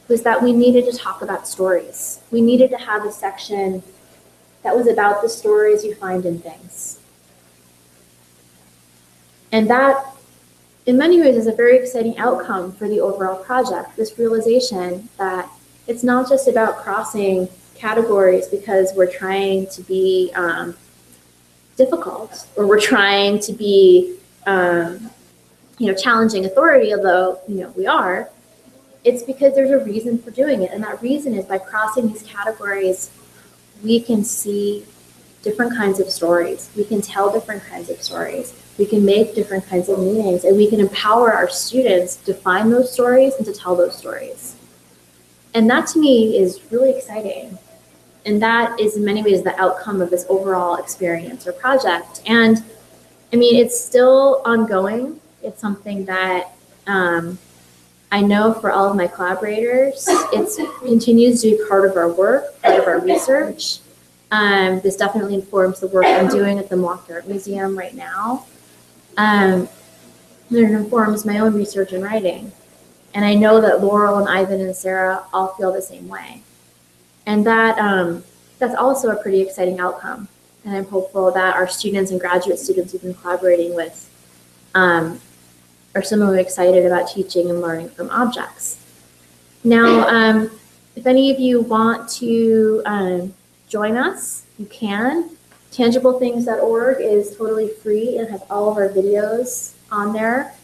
was that we needed to talk about stories. We needed to have a section that was about the stories you find in things. And that, in many ways, is a very exciting outcome for the overall project, this realization that it's not just about crossing categories because we're trying to be difficult, or we're trying to be you know, challenging authority, although, you know, we are. It's because there's a reason for doing it, and that reason is by crossing these categories, we can see different kinds of stories. We can tell different kinds of stories. We can make different kinds of meanings, and we can empower our students to find those stories and to tell those stories. And that, to me, is really exciting. And that is, in many ways, the outcome of this overall experience or project. And, I mean, it's still ongoing. It's something that I know for all of my collaborators, it continues to be part of our work, part of our research. This definitely informs the work I'm doing at the Milwaukee Art Museum right now. It informs my own research and writing. And I know that Laurel and Ivan and Sarah all feel the same way. And that that's also a pretty exciting outcome. And I'm hopeful that our students and graduate students we've been collaborating with are similarly excited about teaching and learning from objects. Now, if any of you want to join us, you can. TangibleThings.org is totally free and has all of our videos on there.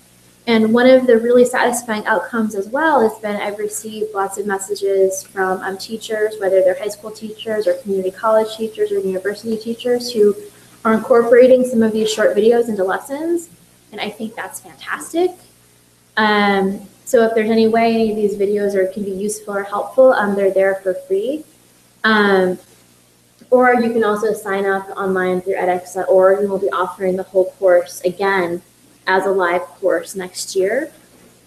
And one of the really satisfying outcomes as well has been I've received lots of messages from teachers, whether they're high school teachers or community college teachers or university teachers, who are incorporating some of these short videos into lessons. And I think that's fantastic. So if there's any way any of these videos can be useful or helpful, they're there for free. Or you can also sign up online through edX.org, and we'll be offering the whole course again as a live course next year.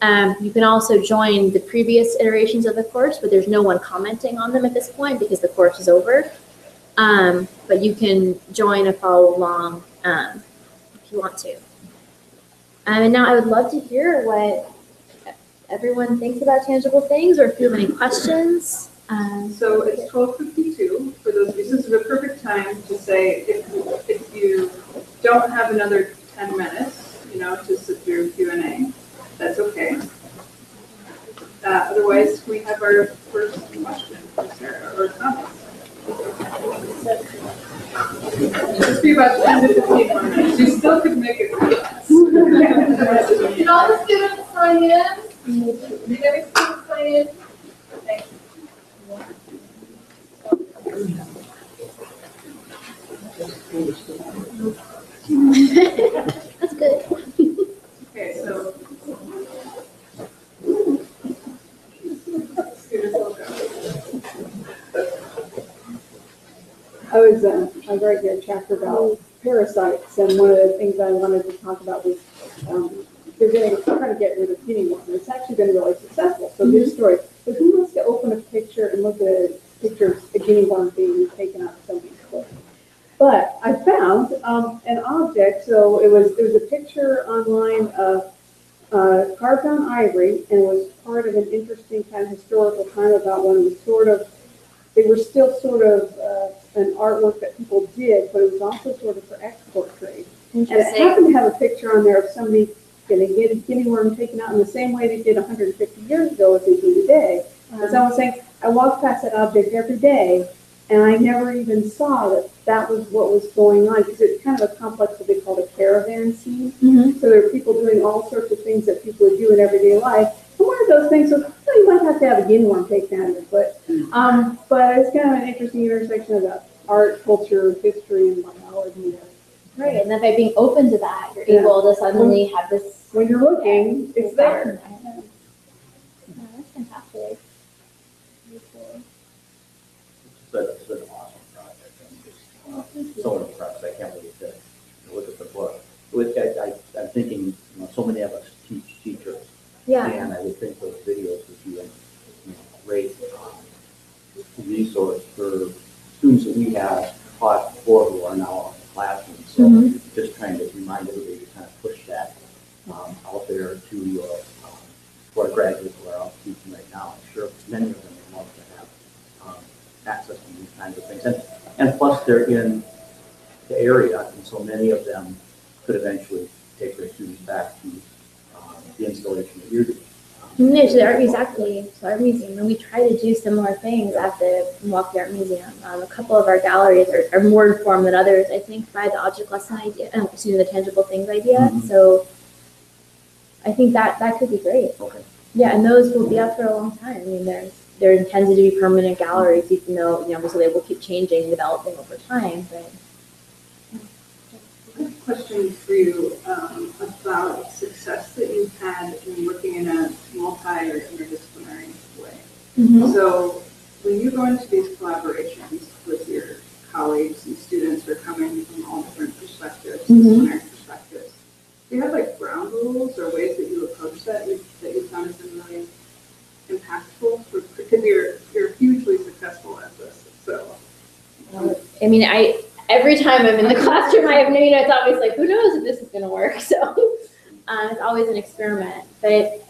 You can also join the previous iterations of the course, but there's no one commenting on them at this point because the course is over. But you can join and follow along if you want to. And now I would love to hear what everyone thinks about tangible things, or if you have any questions. So it's 12:52. For those, this is the perfect time to say if you don't have another 10 minutes, you know, to sit through Q&A, that's okay. Otherwise, we have our first question for Sarah or comments. Just be about 10 to 15 more minutes. You still could make it less. Can all the students sign in? Did every student sign in? Thank you. That's good. Okay, so I write a chapter about parasites, and one of the things I wanted to talk about was they're trying to get rid of guinea worm. It's actually been really successful, so good story. But who wants to open a picture and look at a picture of a guinea worm being taken out of somebody's foot? But I found an object, so it was a picture online of carved on ivory, and it was part of an interesting kind of historical time about when it was they were still sort of an artwork that people did, but it was also sort of for export trade. And it happened to have a picture on there of somebody getting a guinea worm taken out in the same way they did 150 years ago as they do today. As I was saying, I walk past that object every day, and I never even saw that was what was going on, because it's kind of a complex, what they call a caravan scene. So there are people doing all sorts of things that people would do in everyday life. And one of those things was, you might have to have a guinea worm taken out of your foot. But it's kind of an interesting intersection of art, culture, history, and biology. Right, and then by being open to that, you're able to suddenly have this. When you're looking, it's there. Yeah, that's fantastic. It's an awesome project. I'm just so impressed. I can't wait to look at the book. I'm thinking, so many of us teach teachers. Yeah. And I would think those videos would be a great resource for students that we have taught before who are now in the classroom. So just trying to remind everybody to kind of push that out there to our graduates who are out teaching right now. I'm sure many of them would love to have access to these kinds of things. And plus they're in the area, and so many of them could eventually take their students back to the installation that you're doing. No, so the art, exactly. So our museum, and we try to do similar things at the Milwaukee Art Museum. A couple of our galleries are more informed than others, I think, by the object lesson idea, the tangible things idea. So I think that could be great. Okay. Yeah, and those will be up for a long time. I mean, they're intended to be permanent galleries, even though so they will keep changing, developing over time. But I have a question for you about success that you've had in working in a multi or interdisciplinary way. So when you go into these collaborations with your colleagues and students who are coming from all different perspectives, disciplinary perspectives, do you have like ground rules or ways that you approach that you found has been really impactful? Because you're hugely successful at this. So I mean, every time I'm in the classroom, I have it's always like, who knows if this is going to work? So it's always an experiment. But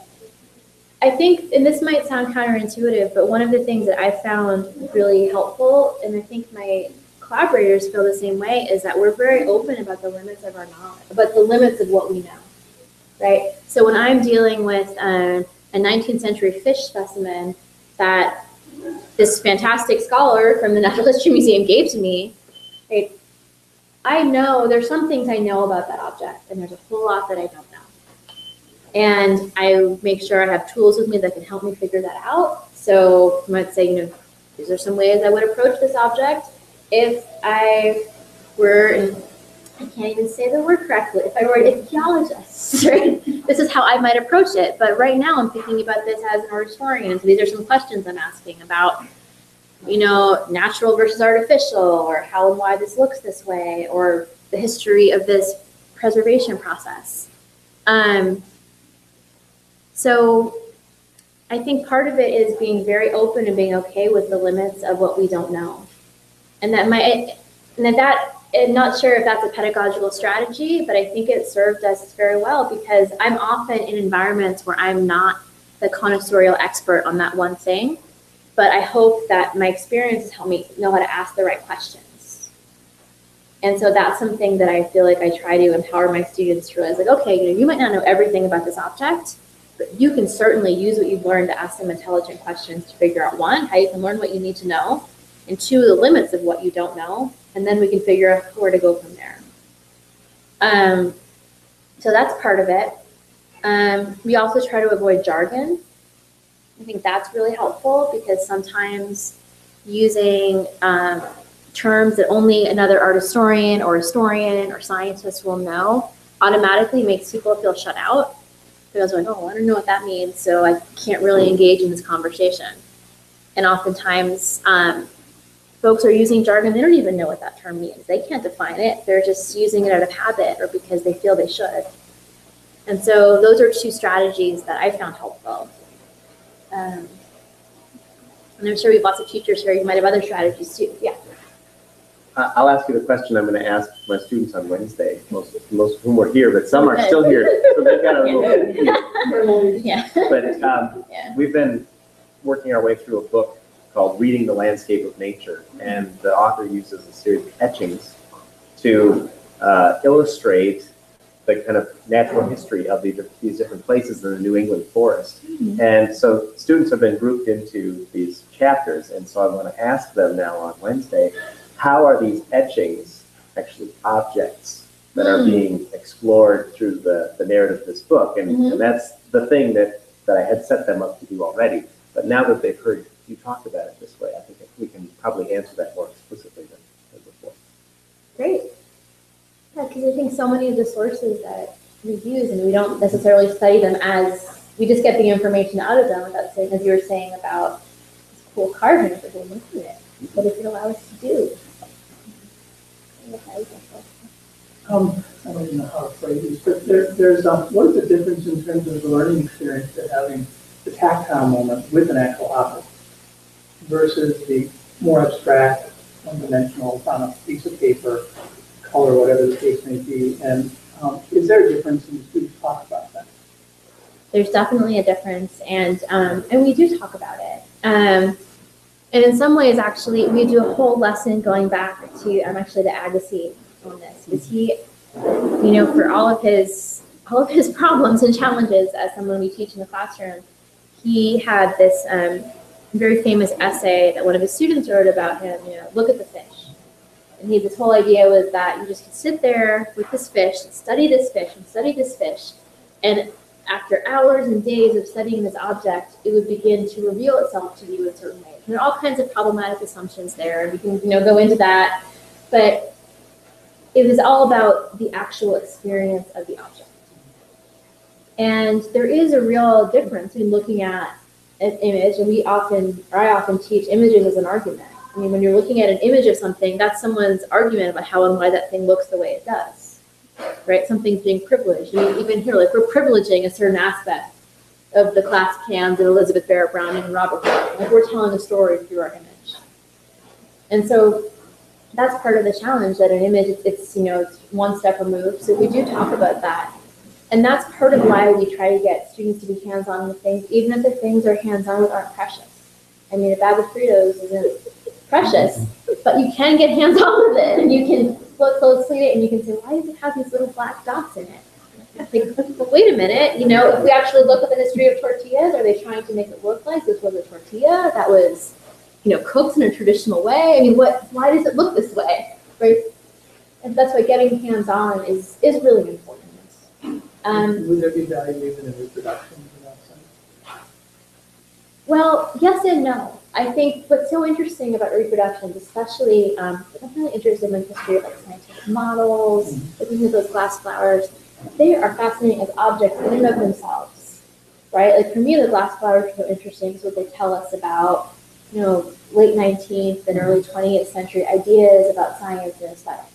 I think, and this might sound counterintuitive, but one of the things that I found really helpful, and I think my collaborators feel the same way, is that we're very open about the limits of our knowledge, about the limits of what we know, right? So when I'm dealing with a 19th century fish specimen that this fantastic scholar from the Natural History Museum gave to me, right, I know there's some things I know about that object, and there's a whole lot that I don't know. And I make sure I have tools with me that can help me figure that out. So I might say, these are some ways I would approach this object if I were, and I can't even say the word correctly, if I were an archaeologist, right? This is how I might approach it. But right now I'm thinking about this as an art historian. So these are some questions I'm asking about, natural versus artificial, or how and why this looks this way, or the history of this preservation process. So I think part of it is being very open and being okay with the limits of what we don't know. And I'm not sure if that's a pedagogical strategy, but I think it served us very well, because I'm often in environments where I'm not the connoisseurial expert on that one thing, but I hope that my experience has helped me know how to ask the right questions. And so that's something that I feel like I try to empower my students to realize, like, okay, you might not know everything about this object, but you can certainly use what you've learned to ask some intelligent questions to figure out, one, how you can learn what you need to know, and two, the limits of what you don't know, and then we can figure out where to go from there. So that's part of it. We also try to avoid jargon. I think that's really helpful, because sometimes using terms that only another art historian or scientist will know automatically makes people feel shut out. Because like, oh, I don't know what that means, so I can't really engage in this conversation. And oftentimes, folks are using jargon, they don't even know what that term means. They can't define it. They're just using it out of habit or because they feel they should. And so those are two strategies that I found helpful. And I'm sure we have lots of teachers here. You might have other strategies too. Yeah. I'll ask you the question I'm going to ask my students on Wednesday, most of whom are here, but some are still here, so they've got a little bit. Yeah. But we've been working our way through a book called Reading the Landscape of Nature, and the author uses a series of etchings to illustrate the kind of natural history of these different places in the New England forest. And so students have been grouped into these chapters, and so I want to ask them now on Wednesday, how are these etchings actually objects that are being explored through the narrative of this book? And that's the thing that I had set them up to do already. But now that they've heard you talk about it this way, I think we can probably answer that more explicitly than before. Great. Yeah, because I think so many of the sources that we use, and we don't necessarily study them as, we just get the information out of them without saying, as you were saying about this cool carving, if we're looking at it. What does it allow us to do? I don't even know how to phrase this, but there's what is the difference in terms of the learning experience to having the tactile moment with an actual object versus the more abstract, one-dimensional on a piece of paper, color, whatever the case may be? And is there a difference in the students talk about that? There's definitely a difference, and we do talk about it. And in some ways, actually, we do a whole lesson going back to actually the Agassiz on this, because he, you know, for all of his problems and challenges as someone we teach in the classroom, he had this very famous essay that one of his students wrote about him. You know, look at the fish. And this whole idea was that you just could sit there with this fish, and study this fish, and study this fish, and after hours and days of studying this object, it would begin to reveal itself to you in certain ways. And there are all kinds of problematic assumptions there, and we can, you know, go into that. But it was all about the actual experience of the object. And there is a real difference in looking at an image, and I often teach images as an argument. I mean, when you're looking at an image of something, that's someone's argument about how and why that thing looks the way it does, right? Something's being privileged. I mean, even here, like, we're privileging a certain aspect of the classic hands and Elizabeth Barrett Browning and Robert Hall. Like, we're telling a story through our image. And so that's part of the challenge, that an image, it's you know, it's one step removed. So we do talk about that. And that's part of why we try to get students to be hands-on with things, even if the things they're hands-on with aren't precious. I mean, a bag of Fritos isn't precious, but you can get hands-on with it, and you can look closely at it, and you can say, why does it have these little black dots in it? Like, well, wait a minute, you know, if we actually look at the history of tortillas, are they trying to make it look like this was a tortilla that was, you know, cooked in a traditional way? I mean, why does it look this way, right? And that's why getting hands-on is really important. Would there be value even in reproduction in that sense? Well, yes and no. I think what's so interesting about reproductions, especially, I'm really interested in the history of like scientific models, looking at those glass flowers. They are fascinating as objects in and of themselves, right? Like, for me, the glass flowers are so interesting because what they tell us about, you know, late 19th and early 20th century ideas about science and aesthetics.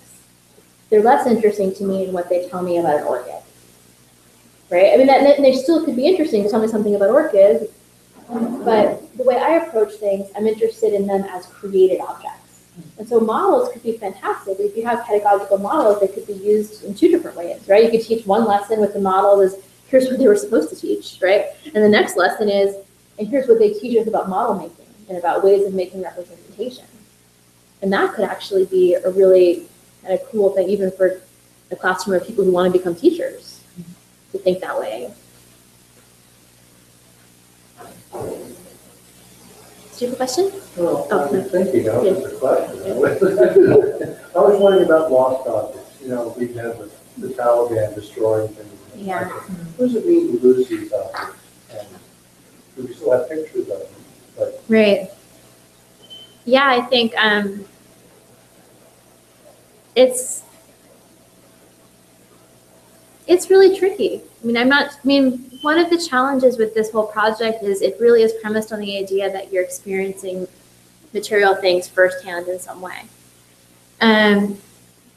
They're less interesting to me in what they tell me about an orchid, right? I mean, they still could be interesting to tell me something about orchids, but the way I approach things, I'm interested in them as created objects. And so models could be fantastic. If you have pedagogical models, they could be used in two different ways, right? You could teach one lesson with the model as, here's what they were supposed to teach, right? And the next lesson is, and here's what they teach us about model making and about ways of making representation. And that could actually be a really kind of cool thing, even for a classroom of people who want to become teachers, to think that way. Do you have a question? Well, Oh, I was thinking, that was yeah. a question. I was wondering about lost objects. You know, we've had the Taliban destroying things. Yeah. What does it mean to lose these objects? And we still have pictures of them. But Right. Yeah, I think it's really tricky. One of the challenges with this whole project is it really is premised on the idea that you're experiencing material things firsthand in some way. And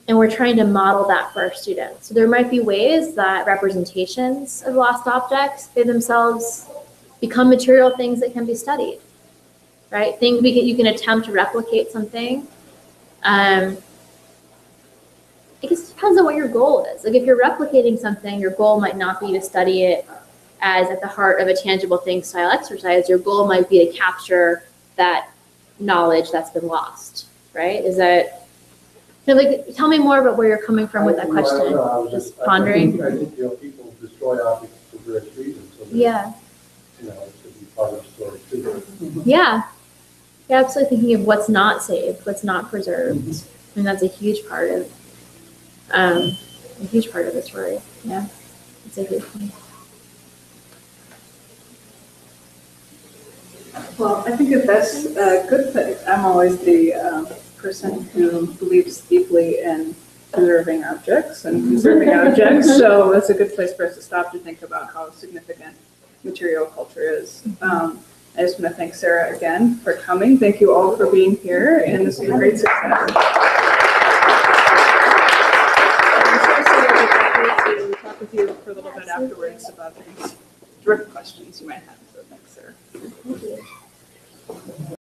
we're trying to model that for our students. So there might be ways that representations of lost objects, they themselves become material things that can be studied, right? You can attempt to replicate something. I guess it depends on what your goal is. Like if you're replicating something, your goal might not be to study it as at the heart of a tangible thing style exercise. Your goal might be to capture that knowledge that's been lost, right? Is that, like, tell me more about where you're coming from with that question. I was just pondering. I think, people destroy objects for various reasons. So Yeah. It should be part of the story too. Yeah. Yeah, absolutely thinking of what's not saved, what's not preserved. And that's a huge part of the story. Yeah. It's a huge point. Well, I think that that's a good thing. I'm always the person who believes deeply in preserving objects and conserving objects, so that's a good place for us to stop to think about how significant material culture is. I just want to thank Sarah again for coming. Thank you all for being here, and this was a great success. I'm to talk with you for a little bit afterwards about these direct questions you might have. So thanks, Sarah. Thank you.